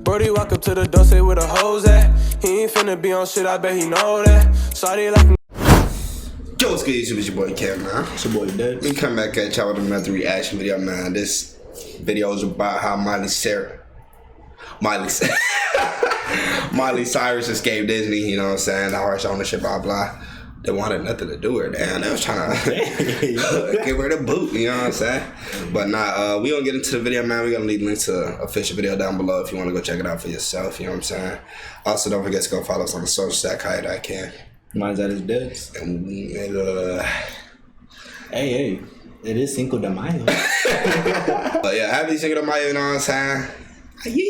Brody walk up to the door, say where the hoes at. He ain't finna be on shit, I bet he know that. Shawty like Yo, what's good, YouTube? It's your boy Ken, man. It's your boy Deadz. We come back at y'all with another reaction video, man. This video is about how Miley Cyrus escaped Disney, you know what I'm saying? The harsh ownership, blah, blah. They wanted nothing to do with her, damn. They was trying to give her the boot, you know what I'm saying? But nah, we gonna get into the video, man. We gonna leave links to the official video down below if you wanna go check it out for yourself, you know what I'm saying? Also, don't forget to go follow us on the social at Deadz&Ken. Mine's at his Deadz. Hey, it is Cinco de Mayo. But yeah, happy Cinco de Mayo, you know what I'm saying? Yeah.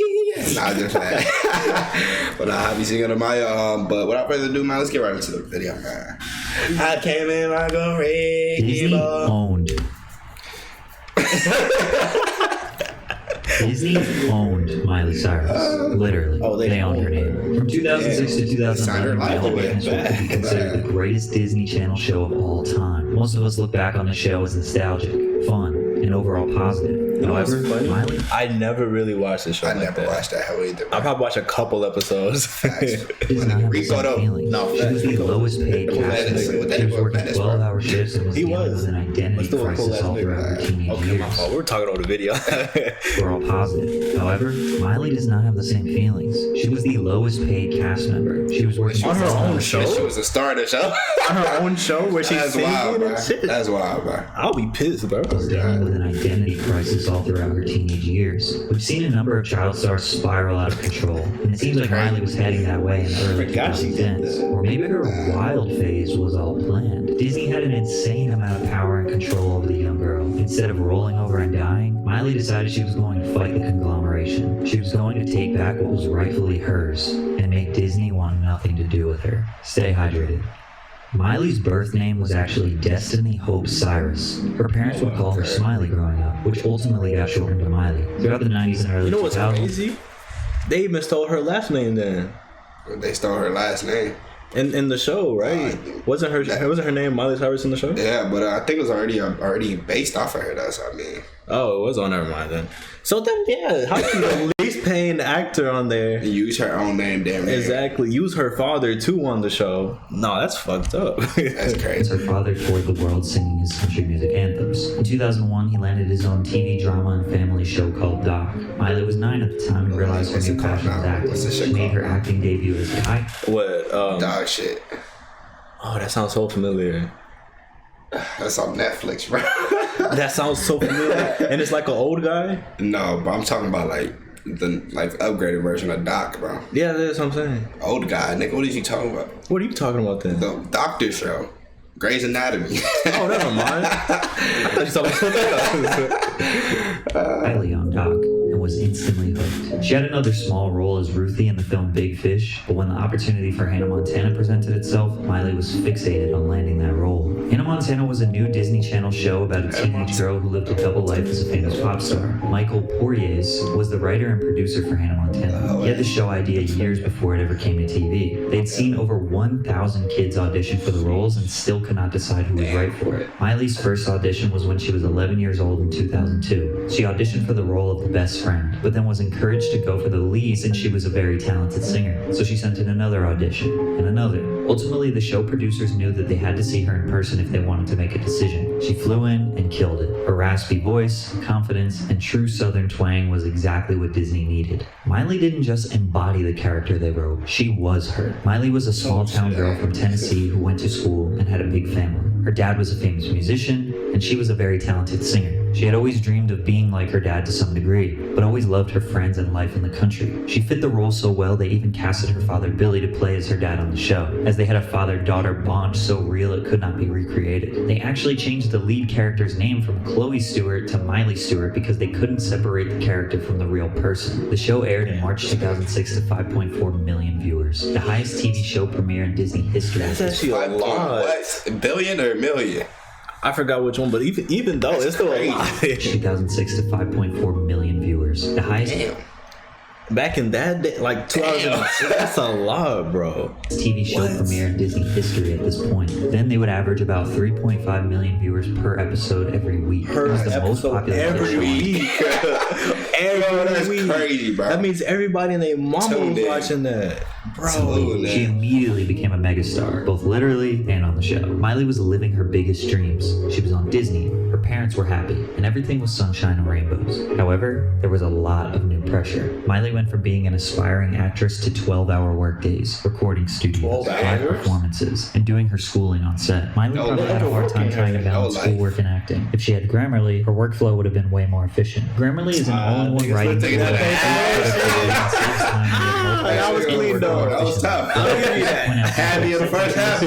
Nah, just that. But happy Cinco de Mayo. But without further ado, man, let's get right into the video, man. I came in like a Disney owned. Disney owned Miley Cyrus. Literally. They owned her name. From 2006 to 2011, Miley managed to be considered the greatest Disney Channel show of all time. Most of us look back on the show as nostalgic, fun, and overall positive. However, Miley... I never really watched the show. I never watched that hell either. I probably watched a couple episodes. Does not have the same feelings. No, she was the lowest paid cast member. She was working 12-hour shifts and was dealing with an identity crisis all throughout her teenage years. We're talking over the video. We're all positive. However, Miley does not have the same feelings. She was the lowest paid cast member. She was working on her own show. She was the star of the show. On her own show where she's singing and shit. That's wild, bro. I'll be pissed, bro. Was dealing with an identity crisis all throughout her teenage years. We've seen a number of child stars spiral out of control, and it seems like Miley was heading that way in the early 2010s. Or maybe her wild phase was all planned. Disney had an insane amount of power and control over the young girl. Instead of rolling over and dying, Miley decided she was going to fight the conglomeration. She was going to take back what was rightfully hers and make Disney want nothing to do with her. Stay hydrated. Miley's birth name was actually Destiny Hope Cyrus. Her parents would call her Smiley growing up, which ultimately got shortened to Miley. Throughout the 90s and early 2000s... You know what's crazy? They even stole her last name then. They stole her last name. In the show, right? Wasn't her name Miley Cyrus in the show? Yeah, but I think it was already based off of her. That's what I mean. Oh, it was on. Never mind then. So then, yeah, how can you at least pay an actor on there? Use her own name, damn it. Exactly. Use her father too on the show. No, that's fucked up. That's crazy. Her father toured the world singing his country music anthems. In 2001, he landed his own TV drama and family show called Doc. Miley was 9 at the time and realized her new passion was acting. She made her acting debut as Guy. What? Dog shit. Oh, that sounds so familiar. That's on Netflix, bro. That sounds so familiar. And it's like an old guy? No, but I'm talking about the upgraded version of Doc, bro. Yeah, that's what I'm saying. Old guy, nigga. What is you talking about? What are you talking about then? The doctor show. Grey's Anatomy. Oh, never mind. I thought you were talking about something else. Highly on Doc and was instantly hooked. She had another small role as Ruthie in the film Big Fish, but when the opportunity for Hannah Montana presented itself, Miley was fixated on landing that role. Hannah Montana was a new Disney Channel show about a teenage girl who lived a double life as a famous pop star. Michael Porteous was the writer and producer for Hannah Montana. He had the show idea years before it ever came to TV. They'd seen over 1,000 kids audition for the roles and still could not decide who was right for it. Miley's first audition was when she was 11 years old in 2002. She auditioned for the role of the best friend, but then was encouraged to go for the lead since she was a very talented singer. So she sent in another audition, and another. Ultimately, the show producers knew that they had to see her in person if they wanted to make a decision. She flew in and killed it. Her raspy voice, confidence, and true southern twang was exactly what Disney needed. Miley didn't just embody the character they wrote, she was her. Miley was a small-town girl from Tennessee who went to school and had a big family. Her dad was a famous musician, and she was a very talented singer. She had always dreamed of being like her dad to some degree, but always loved her friends and life in the country. She fit the role so well they even casted her father Billy to play as her dad on the show, as they had a father-daughter bond so real it could not be recreated. They actually changed the lead character's name from Chloe Stewart to Miley Stewart because they couldn't separate the character from the real person. The show aired in March 2006 to 5.4 million viewers, the highest TV show premiere in Disney history. That's actually a lot. What? Billion or million? I forgot which one, but even though it's still a lot. 2006 to 5.4 million viewers, the highest. Damn. Back in that day, like 2006, that's a lot, bro. TV show premiere in Disney history at this point. Then they would average about 3.5 million viewers per episode every week. It was the most popular every show. week. That's crazy, bro. That means everybody and their mama was watching that. Bro, She immediately became a megastar, both literally and on the show. Miley was living her biggest dreams. She was on Disney, her parents were happy, and everything was sunshine and rainbows. However, there was a lot of new pressure. Miley went from being an aspiring actress to 12-hour workdays, recording studios, 12 live hours? performances, and doing her schooling on set. Miley probably had a hard time trying to balance schoolwork and acting. If she had Grammarly, her workflow would have been way more efficient. Grammarly is an all-in-one writing tool I was clean though. That was tough. I'll give you that. Happy in the first half,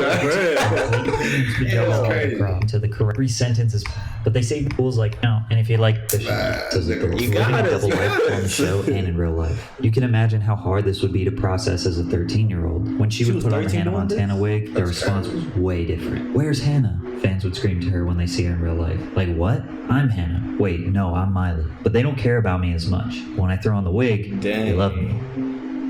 to the correct 3 sentences, but they say rules like no, and if you like the show, You got it. double life on the show and in real life. You can imagine how hard this would be to process as a 13-year-old. When she would was put on the 13 Hannah doing this? Montana wig, the response was way different. Where's Hannah? Fans would scream to her when they see her in real life. Like, what? I'm Hannah. Wait, no, I'm Miley. But they don't care about me as much. When I throw on the wig, they Dang. love me.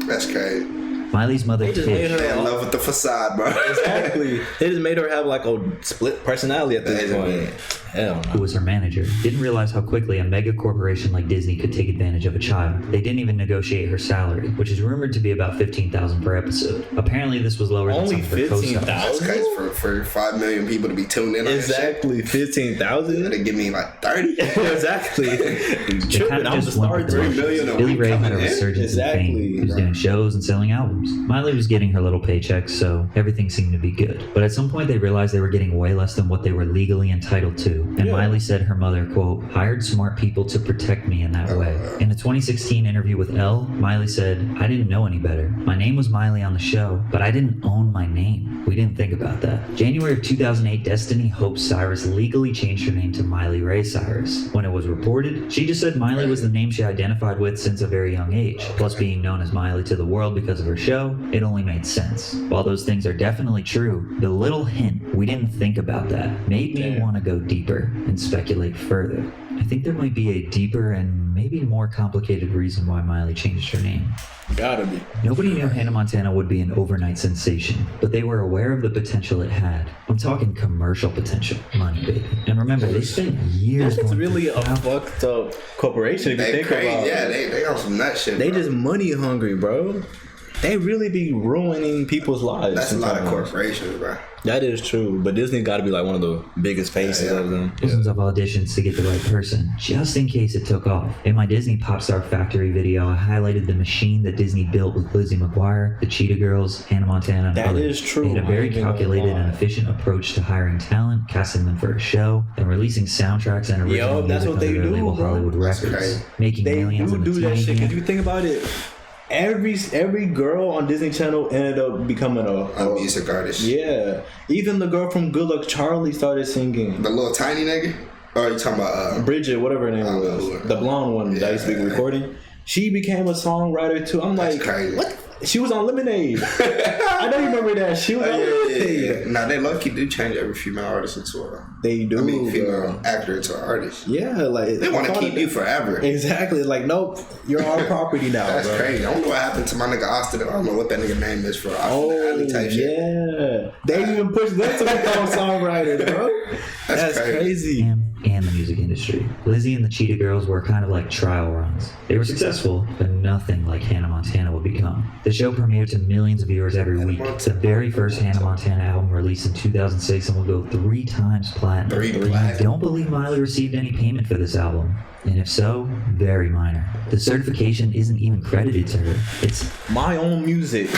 That's crazy. Miley's mother, just made Tish, her In love with the facade, bro. Exactly. They just made her have like a split personality at this point. Hell who no. was her manager, didn't realize how quickly a mega corporation like Disney could take advantage of a child. They didn't even negotiate her salary, which is rumored to be about $15,000 per episode. Apparently, this was lower Only than some of her co-stars. That's crazy for 5 million people to be tuned in on that shit. Exactly. 15,000. They give me like 30. Exactly. They Tripping. kind of I'm the just went star with the 3 too. million a Billy week Ray had a coming in. resurgence Exactly, in fame. He was bro. doing shows and selling albums. Miley was getting her little paychecks, so everything seemed to be good. But at some point, they realized they were getting way less than what they were legally entitled to. And Miley said her mother, quote, hired smart people to protect me in that way. In a 2016 interview with Elle, Miley said, I didn't know any better. My name was Miley on the show, but I didn't own my name. We didn't think about that. January of 2008, Destiny Hope Cyrus legally changed her name to Miley Ray Cyrus. When it was reported, she just said Miley was the name she identified with since a very young age. Plus, being known as Miley to the world because of her show, it only made sense. While those things are definitely true, the little hint, we didn't think about that, made me want to go deeper and speculate further. I think there might be a deeper and maybe more complicated reason why Miley changed her name. Gotta be. Nobody knew Hannah Montana would be an overnight sensation, but they were aware of the potential it had. I'm talking commercial potential, money, baby. And remember, they spent years It's going really through a fucked up corporation if you They think crazy. about it. Yeah, they on some nut shit. They bro. just money hungry, bro. They really be ruining people's lives. That's a lot of sometimes. corporations, bro. That is true, but Disney got to be like one of the biggest faces of them. dozens of auditions to get the right person, just in case it took off. In my Disney Popstar Factory video, I highlighted the machine that Disney built with Lizzie McGuire, the Cheetah Girls, Hannah Montana, and That others. is true. They had a very I ain't gonna calculated lie. and efficient approach to hiring talent, casting them for a show, and releasing soundtracks and original Yo, that's music what they under their do, label bro. Hollywood That's Records, crazy. making They millions in the do that TV shit. game. Cause you think about it, every girl on Disney Channel ended up becoming A music artist. yeah. Even the girl from Good Luck Charlie started singing. The little tiny nigga? Or are you talking about Bridget, whatever her name know was, who- the blonde one that used to be recording. She became a songwriter too. I'm That's like, crazy. what? She was on Lemonade. I know you remember that. She was on Lemonade. Now they lucky do change every female artist into a They do. I mean female bro. actor into an artist. Yeah, like They want to keep you forever. Exactly. Like, nope, you're our property now, That's bro. crazy. I don't know what happened to my nigga Austin. I don't know what that nigga name is for Austin Oh Alley type shit. yeah, they even pushed them to become songwriters, bro. That's crazy. And the music industry. Lizzie and the Cheetah Girls were kind of like trial runs. They were successful, but nothing like Hannah Montana would become. The show premiered to millions of viewers every week. The very first Hannah Montana album released in 2006 and would go 3 times platinum. 3 platinum. I don't believe Miley received any payment for this album. And if so, very minor. The certification isn't even credited to her. It's My own music,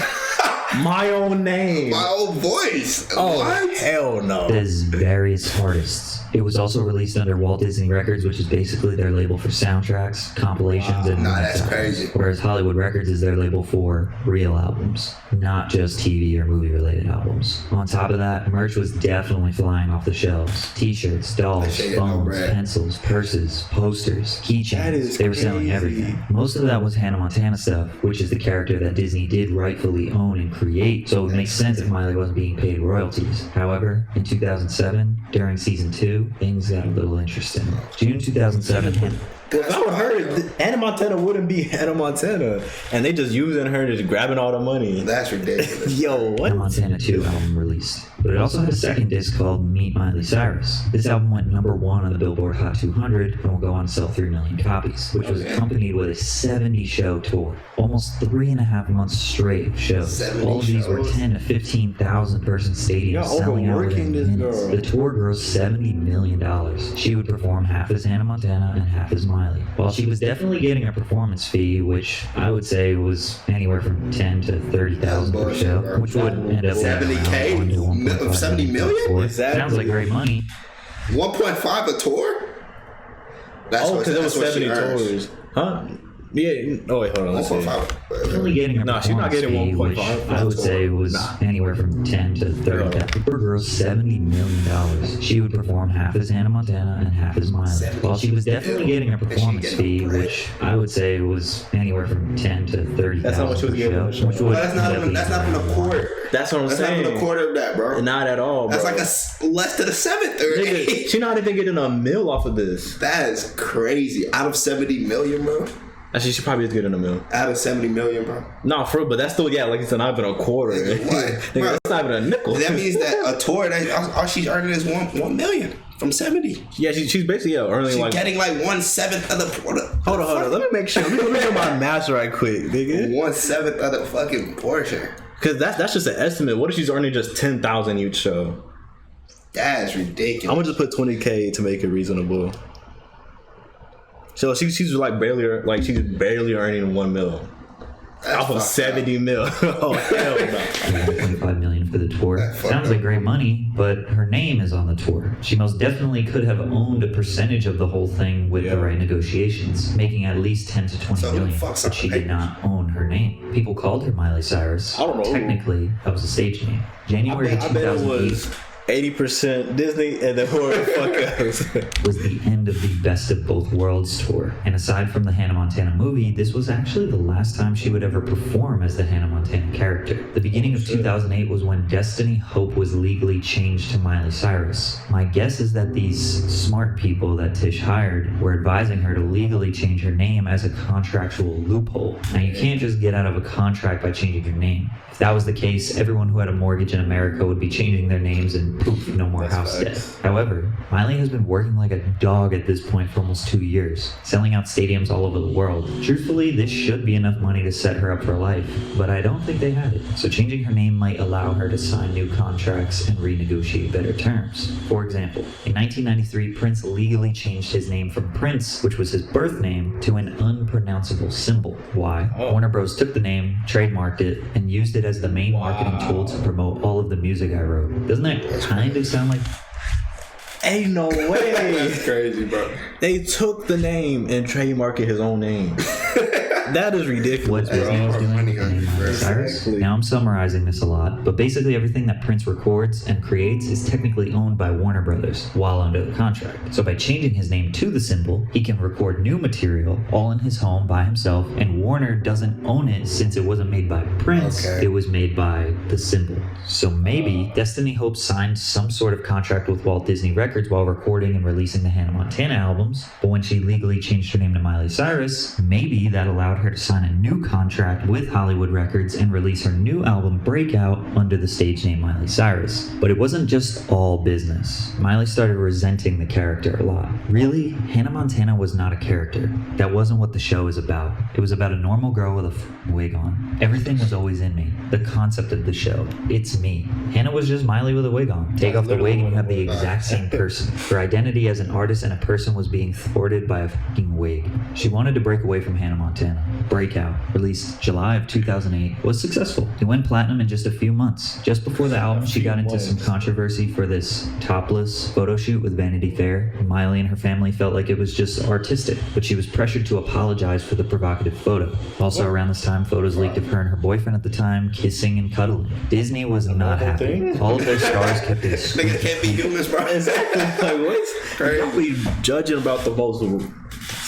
my own name. My old voice. Oh What? hell no. as various artists. It was also released under Walt Disney Records, which is basically their label for soundtracks, compilations, and Nah, remix that's albums. crazy. Whereas Hollywood Records is their label for real albums, not just TV or movie related albums. On top of that, merch was definitely flying off the shelves. T-shirts, dolls, shit get no phones, bread. pencils, purses, posters, That keychains. is They were selling crazy. everything. Most of that was Hannah Montana stuff, which is the character that Disney did rightfully own and create, so it makes sense if Miley wasn't being paid royalties. However, in 2007, during season 2, things got a little interesting. June 2007, Without her, Hannah Montana wouldn't be Hannah Montana, and they just using her, just grabbing all the money. That's ridiculous. Yo, what? Hannah Montana 2 album released. But it also had a second disc called Meet Miley Cyrus. This album went #1 on the Billboard Hot 200 and will go on to sell 3 million copies, which was accompanied with a 70-show tour. Almost 3.5 months straight of shows. All of these were 10 to 15,000 person stadiums selling out within minutes. The tour grossed $70 million. She would perform half as Hannah Montana and half as Miley. While she was definitely getting a performance fee, which I would say was anywhere from 10 to 30,000 per show, which would end up 70K? 70 million? Sounds like great money. 1.5 a tour? That's because it was 70 tours. Huh? Yeah. Oh wait, hold on. Let's see. Only getting a she's not getting 1.5. I would say was anywhere from 10 to 30. Per gross $70 million. She would perform half as Hannah Montana and half as Miley. While she was definitely getting a performance fee, which I would say was anywhere from 10 to 30. That's how much she was getting. That's not even a quarter. That's what I'm saying. That's not even a quarter of that, bro. Not at all, bro. That's like a less than a seventh or eighth. She's not even getting $1 million off of this. That is crazy. Out of 70 million, bro. Actually, she probably is getting $1 million. Out of 70 million, bro. No, for real, but that's still, like it's not even a quarter. What? Bro, that's not even a nickel. That means that a tour, all she's earning is $1 million from 70. Yeah, she's basically earning she's like... getting like 1/7 of the quarter. Hold on. Let me make sure. Let me do my math right quick, nigga. 1/7 of the fucking portion. Because that's just an estimate. What if she's earning just 10,000 each show? That's ridiculous. I'm gonna just put 20K to make it reasonable. So she's like barely earning $1 million. Off of 70 mil. Oh hell no. 25 million for the tour. Sounds like great money, but her name is on the tour. She most definitely could have owned a percentage of the whole thing with the right negotiations, making at least 10 to 20 million. But she did not own her name. People called her Miley Cyrus. I don't know. Technically, that was a stage name. January 2008. 80% Disney and the horror fuck us. Was the end of the Best of Both Worlds tour. And aside from the Hannah Montana movie, this was actually the last time she would ever perform as the Hannah Montana character. The beginning of 2008 was when Destiny Hope was legally changed to Miley Cyrus. My guess is that these smart people that Tish hired were advising her to legally change her name as a contractual loophole. Now you can't just get out of a contract by changing your name. If that was the case, everyone who had a mortgage in America would be changing their names and poof, no more house debt. However, Miley has been working like a dog at this point for almost 2 years, selling out stadiums all over the world. Truthfully, this should be enough money to set her up for life, but I don't think they had it. So changing her name might allow her to sign new contracts and renegotiate better terms. For example, in 1993, Prince legally changed his name from Prince, which was his birth name, to an unpronounceable symbol. Why? Warner Bros. Took the name, trademarked it, and used it as the main marketing tool to promote all of the music I wrote. Doesn't that kind of sound like... Ain't no way. That's crazy, bro. They took the name and trademarked his own name. That is ridiculous. What Disney was doing with the name Miley Cyrus. Now I'm summarizing this a lot, but basically everything that Prince records and creates is technically owned by Warner Brothers while under the contract. So by changing his name to the symbol, he can record new material all in his home by himself, and Warner doesn't own it since it wasn't made by Prince, it was made by the symbol. So maybe Destiny Hope signed some sort of contract with Walt Disney Records while recording and releasing the Hannah Montana albums, but when she legally changed her name to Miley Cyrus, maybe that allowed her to sign a new contract with Hollywood Records and release her new album Breakout under the stage name Miley Cyrus. But it wasn't just all business. Miley started resenting the character a lot. Really, Hannah Montana was not a character. That wasn't what the show is about. It was about a normal girl with a wig on. Everything was always in me. The concept of the show. It's me. Hannah was just Miley with a wig on. Take off the wig and you have the exact same person. Her identity as an artist and a person was being thwarted by a fucking wig. She wanted to break away from Hannah Montana. Breakout, released July of 2008, was successful. It went platinum in just a few months. Just before the album, she got into some controversy for this topless photo shoot with Vanity Fair. Miley and her family felt like it was just artistic, but she was pressured to apologize for the provocative photo. Also around this time, photos leaked of her and her boyfriend at the time kissing and cuddling. Disney was not happy. All of their stars kept it. Niggas can't be humans, bro. Exactly. Like, what? Crazy. We judging about the most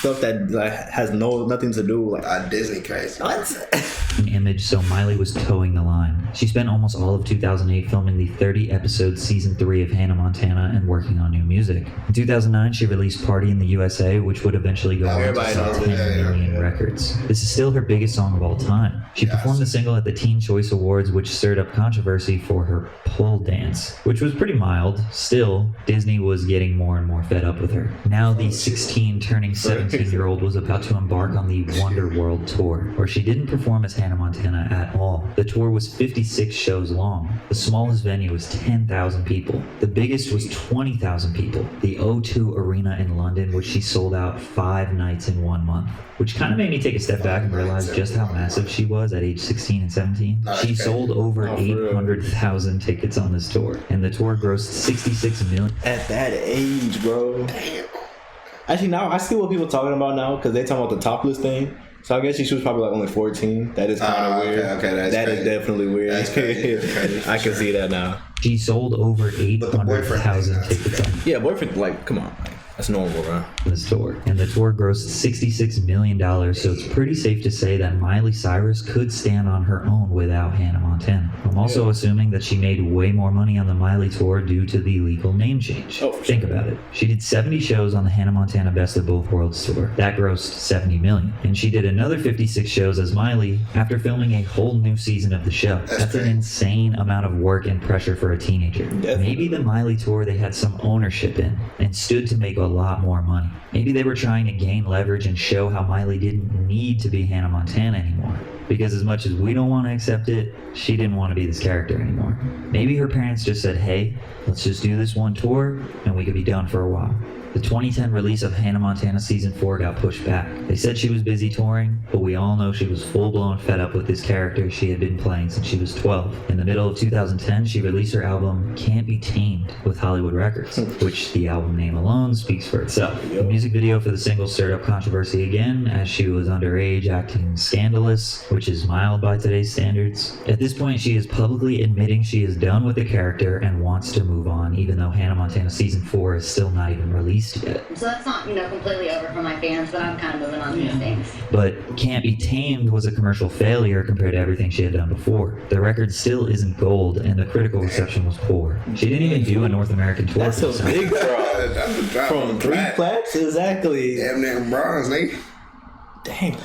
stuff that like has nothing to do like Disney crazy. Image, so Miley was towing the line. She spent almost all of 2008 filming the 30-episode season 3 of Hannah Montana and working on new music. In 2009, she released Party in the USA, which would eventually go on to sell 10 million records. This is still her biggest song of all time. She performed the single at the Teen Choice Awards, which stirred up controversy for her pole dance, which was pretty mild. Still, Disney was getting more and more fed up with her. Now the 16 turning 17-year-old was about to embark on the Wonder World Tour, where she didn't perform as Hannah Montana at all. The tour was 56 shows long. The smallest venue was 10,000 people. The biggest was 20,000 people. The O2 Arena in London, which she sold out 5 nights in 1 month. Which kind of made me take a step back and realize just how massive she was at age 16 and 17. She sold over 800,000 tickets on this tour, and the tour grossed 66 million. at that age, bro. Damn. Actually, now I see what people talking about now because they talking about the topless thing. So I guess she was probably like only 14. That is kind of weird. Okay, that is definitely weird. That's crazy. I can see that now. She sold over 800,000 tickets on Yeah, boyfriend, like, come on. That's normal, bro. this tour. And the tour grossed $66 million, so it's pretty safe to say that Miley Cyrus could stand on her own without Hannah Montana. I'm also assuming that she made way more money on the Miley tour due to the legal name change. Oh, for Think sure. about it. She did 70 shows on the Hannah Montana Best of Both Worlds tour. That grossed $70 million. And she did another 56 shows as Miley after filming a whole new season of the show. That's an insane amount of work and pressure for a teenager. Maybe the Miley tour they had some ownership in and stood to make a lot more money. Maybe they were trying to gain leverage and show how Miley didn't need to be Hannah Montana anymore. Because as much as we don't want to accept it, she didn't want to be this character anymore. Maybe her parents just said, hey, let's just do this one tour and we could be done for a while. The 2010 release of Hannah Montana Season 4 got pushed back. They said she was busy touring, but we all know she was full-blown fed up with this character she had been playing since she was 12. In the middle of 2010, she released her album Can't Be Tamed with Hollywood Records, which the album name alone speaks for itself. The music video for the single stirred up controversy again, as she was underage acting scandalous, which is mild by today's standards. At this point, she is publicly admitting she is done with the character and wants to move on, even though Hannah Montana Season 4 is still not even released yet. So that's not, completely over for my fans, but I'm kind of moving on to new things. But Can't Be Tamed was a commercial failure compared to everything she had done before. The record still isn't gold, and the critical reception was poor. She didn't even do a North American tour. That's a big drop. That's a drop From 3 plaques? Exactly. Damn near bronze, nigga. Damn.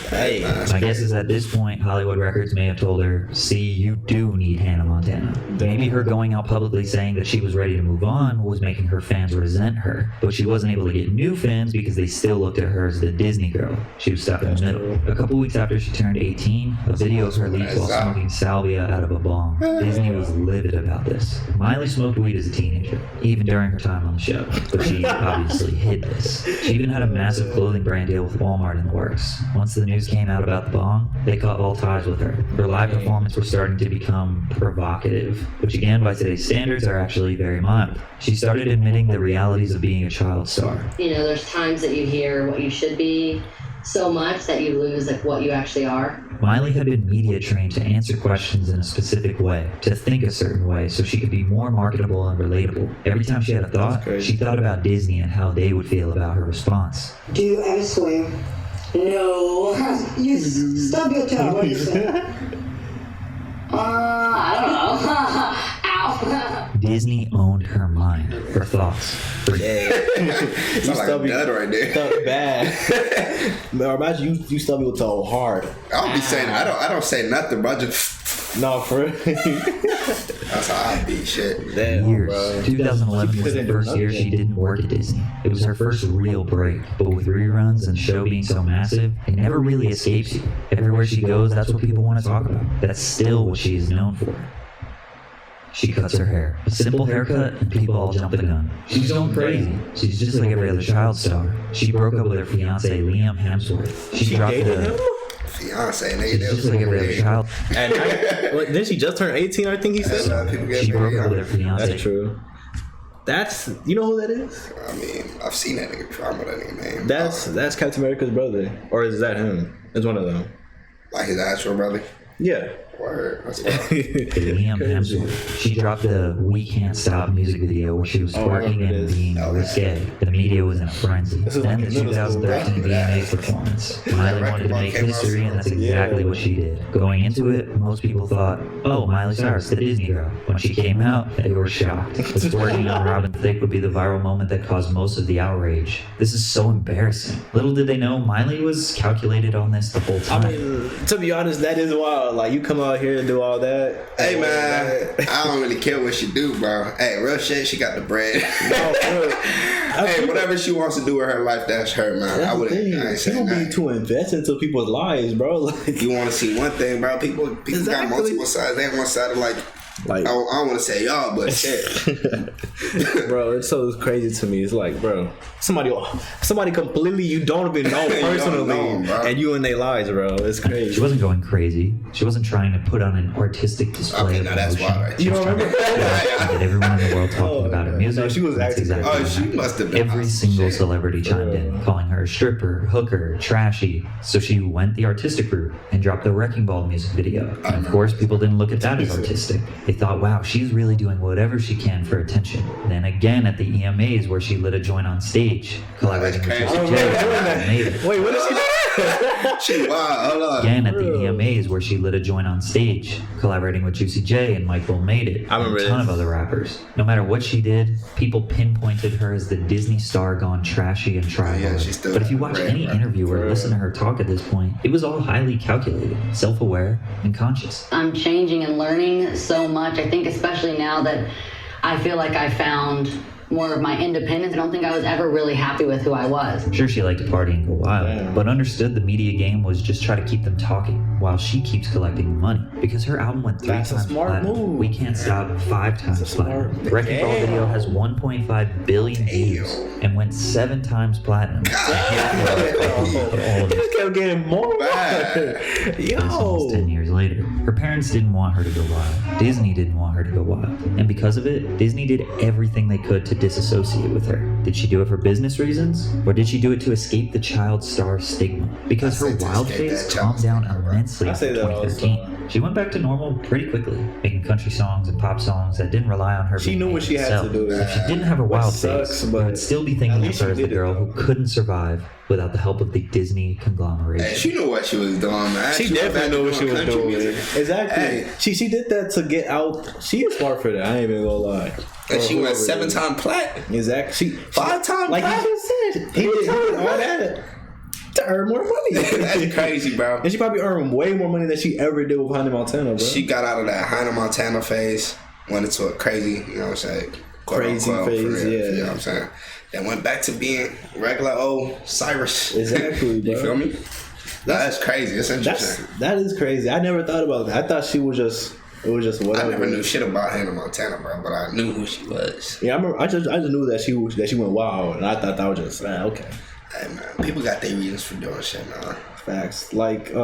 Hey. My guess is at this point, Hollywood Records may have told her, see, you do need Hannah Montana. Maybe her going out publicly saying that she was ready to move on was making her fans resent her, but she wasn't able to get new fans because they still looked at her as the Disney girl. She was stuck in the middle. A couple weeks after she turned 18, a video of her leaked while smoking salvia out of a bong. Disney was livid about this. Miley smoked weed as a teenager, even during her time on the show, but she obviously hid this. She even had a massive clothing brand deal with Walmart in the works. Once the news came out about the bong, they cut all ties with her. Her live performance was starting to become provocative, which again, by today's standards, are actually very mild. She started admitting the realities of being a child star. There's times that you hear what you should be so much that you lose what you actually are. Miley had been media trained to answer questions in a specific way, to think a certain way, so she could be more marketable and relatable. Every time she had a thought, she thought about Disney and how they would feel about her response. Do you ever swim? No. You stub your toe. What do you say? I don't know. Ow. Disney owned her mind, her thoughts. Sounds like a dud right there. Stuff bad. Or imagine you stub your toe hard. I'll be saying I don't say nothing, bro. Just No, for real. that's how I be shit. Damn, Years. bro. 2011 was the couldn't do first year nothing. she didn't work at Disney. It was her first real break, but with reruns and the show being so massive, it never really escapes you. Everywhere she goes, that's what people want to talk about. That's still what she is known for. She cuts her hair. A simple haircut, and people all jump the gun. She's going crazy. She's just like every other child star. She broke up with her fiance, Liam Hemsworth. She dropped dated him? Fiance, nigga. She's that just was like every other weird. child. Didn't she just turn 18, I think he That's said? how people get She broke married. up with her fiance. That's true. You know who that is? I mean, I've seen that nigga before. I know that nigga name. That's Captain America's brother. Or is that him? It's one of them. Like his actual brother. Yeah. Word. That's wild. Liam Hemsworth. She dropped a "We Can't Stop" music video where she was twerking and being risque. The media was in a frenzy. Then the 2013 VMA performance. Miley wanted to make history, and that's exactly what she did. Going into it, most people thought, "Oh, Miley Cyrus, the Disney girl." When she came out, they were shocked. The twerking on Robin Thicke would be the viral moment that caused most of the outrage. This is so embarrassing. Little did they know, Miley was calculated on this the whole time. I mean, to be honest, that is wild. Like, you come out here and do all that. Hey, man, I don't really care what she do, bro. Hey, real shit, she got the bread. Hey, whatever she wants to do with her life, that's her, man. I ain't She don't be too invested into people's lives, bro. Like, you want to see one thing, bro. People got multiple sides. They have one side of like I don't want to say y'all, but shit. Bro, it's so crazy to me. It's like, bro, somebody completely you don't even know personally, and you in their lives, bro. It's crazy. She wasn't going crazy. She wasn't trying to put on an artistic display of that's emotion. why, right? She was trying to get everyone in the world talking about her music. No, she was acting. Exactly she must have been. Every single celebrity chimed in, calling her a stripper, hooker, trashy. So she went the artistic route and dropped the Wrecking Ball music video. And of course, people didn't look at that as artistic. They thought, wow, she's really doing whatever she can for attention. Then again at the EMAs where she lit a joint on stage, collaborating with Juicy J, made it. Wait, what is she doing? She wild. Hold on. Again at the EMAs where she lit a joint on stage, collaborating with Juicy J and Michael Made It. I remember a ton of other rappers. No matter what she did, people pinpointed her as the Disney star gone trashy and tribal. But if you watch any interview or listen to her talk at this point, it was all highly calculated, self-aware, and conscious. I'm changing and learning so much. I think especially now that I feel like I found more of my independence. I don't think I was ever really happy with who I was. Sure, she liked to party and go wild, but understood the media game was just try to keep them talking while she keeps collecting money. Because her album went 3 times platinum. We Can't Stop 5 times platinum. The Wrecking Ball video has 1.5 billion views and went 7 times platinum. It just kept getting more. Yo. Almost 10 years later. Her parents didn't want her to go wild. Disney didn't want her to go wild. And because of it, Disney did everything they could to disassociate with her. Did she do it for business reasons? Or did she do it to escape the child star stigma? Because her wild phase calmed down immensely after 2013. She went back to normal pretty quickly, making country songs and pop songs that didn't rely on her. She knew what she had to do. If she didn't have her wild phase, we would still be thinking of her as the girl who couldn't survive without the help of the Disney conglomeration. Hey, she knew what she was doing, man. She definitely knew what she was doing. Exactly. Hey. She did that to get out. She is smart for that. I ain't even gonna lie. And she went 7 times platinum. Exactly. 5 times like platinum. Like you said, he did all that to earn more money. That's crazy, bro. And she probably earned way more money than she ever did with Hannah Montana, bro. She got out of that Hannah Montana phase, went into a crazy, you know what I'm saying? Crazy phase, yeah. You know what I'm saying? Then went back to being regular old Cyrus. Exactly, bro. You feel me? That's crazy. It's interesting. That is crazy. I never thought about that. I thought she was just... It was just whatever. I never knew shit about Hannah Montana, bro, but I knew who she was. Yeah, I remember. I just knew that she went wild, and I thought that was just okay. Hey man, people got their reasons for doing shit, man. Facts. Like a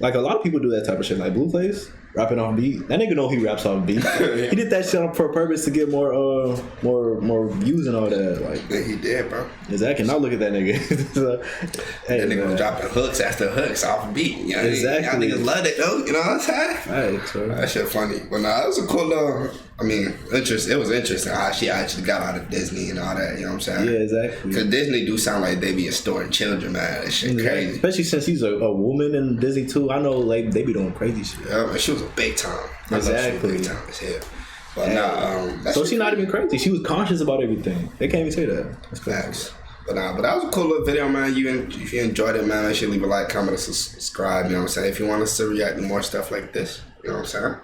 lot of people do that type of shit. Like Blueface rapping off beat. That nigga know he raps off beat. He did that shit on purpose to get more views and all that. Like yeah, he did, bro. Exactly. Now look at that nigga. So, hey, that nigga was dropping hooks after hooks off beat. You know, exactly. Y'all niggas loved it though. You know what I'm saying? Right, so. That shit funny. But nah, it was a cool it was interesting how she actually got out of Disney and all that, you know what I'm saying? Yeah, exactly. Because Disney do sound like they be extorting children, man. That shit crazy. Especially since she's a woman in Disney too. I know like they be doing crazy shit. Yeah, man, she was a big time. Exactly. Big time as hell. But so she's not even crazy. She was conscious about everything. They can't even say that. That's facts. But that was a cool little video, man. If you enjoyed it, man, make sure you leave a like, comment, and subscribe. You know what I'm saying? If you want us to react to more stuff like this, you know what I'm saying?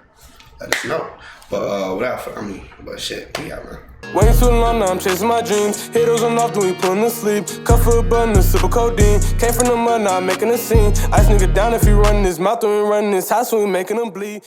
Let us know. But shit, we out, man. Waiting too long, now I'm chasing my dreams. Hit those on off, then we put 'em to sleep. Cut for a button, a sip of codeine. Came from the mud, now I'm making a scene. Ice nigga down if he running his mouth, then we running his house, when we making him bleed.